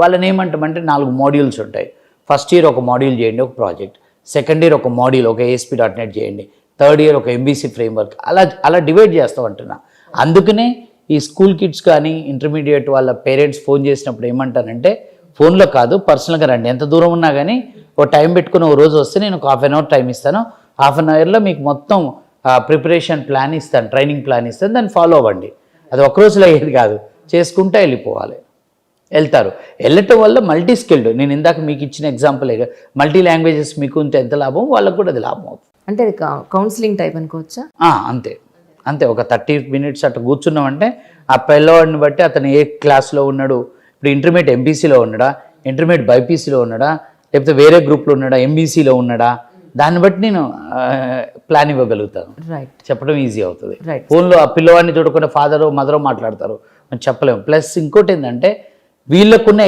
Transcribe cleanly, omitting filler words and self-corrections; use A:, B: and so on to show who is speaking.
A: వాళ్ళని ఏమంటామంటే 4 మాడ్యూల్స్ ఉంటాయి. ఫస్ట్ ఇయర్ ఒక మాడ్యూల్ చేయండి, ఒక ప్రాజెక్ట్. సెకండ్ ఇయర్ ఒక మాడ్యూల్, ఒక ASP.NET చేయండి. థర్డ్ ఇయర్ ఒక MVC ఫ్రేమ్వర్క్, అలా డివైడ్ చేస్తాం అంటున్నా. అందుకనే ఈ స్కూల్ కిడ్స్ కానీ ఇంటర్మీడియట్ వాళ్ళ పేరెంట్స్ ఫోన్ చేసినప్పుడు ఏమంటానంటే, ఫోన్లో కాదు పర్సనల్గా రండి, ఎంత దూరం ఉన్నా కానీ ఓ టైం పెట్టుకుని ఓ రోజు వస్తే నేను ఒక 1/2 అవర్ టైం ఇస్తాను. 1/2 అవర్లో మీకు మొత్తం ప్రిపరేషన్ ప్లాన్ ఇస్తాను, ట్రైనింగ్ ప్లాన్ ఇస్తాను, దాన్ని ఫాలో అవ్వండి. అది ఒక రోజులో అయ్యేది కాదు, చేసుకుంటూ వెళ్ళిపోవాలి. వెళ్తారు. వెళ్ళటం వల్ల మల్టీ స్కిల్డ్, నేను ఇందాక మీకు ఇచ్చిన ఎగ్జాంపుల్, మల్టీ లాంగ్వేజెస్ మీకు ఉంటే ఎంత లాభం, వాళ్ళకు కూడా అది లాభం అవుతుంది.
B: అంటే అది కౌన్సిలింగ్ టైప్ అనుకోవచ్చా?
A: అంతే అంతే. ఒక 30 minutes అట్లా కూర్చున్నామంటే ఆ పిల్లవాడిని బట్టి అతను ఏ క్లాస్లో ఉన్నాడు, ఇప్పుడు ఇంటర్మీడియట్ MPCలో ఉన్నాడా, ఇంటర్మీడియట్ బైపీసీలో ఉన్నాడా, లేకపోతే వేరే గ్రూప్లో ఉన్నాడా, MBCలో ఉన్నాడా, దాన్ని బట్టి నేను ప్లాన్ ఇవ్వగలుగుతాను.
B: రైట్,
A: చెప్పడం ఈజీ అవుతుంది.
B: రైట్.
A: ఫోన్లో ఆ పిల్లవాడిని చూడకుండా ఫాదరో మదరో మాట్లాడతారు, మనం చెప్పలేము. ప్లస్ ఇంకోటి ఏంటంటే వీళ్ళకున్న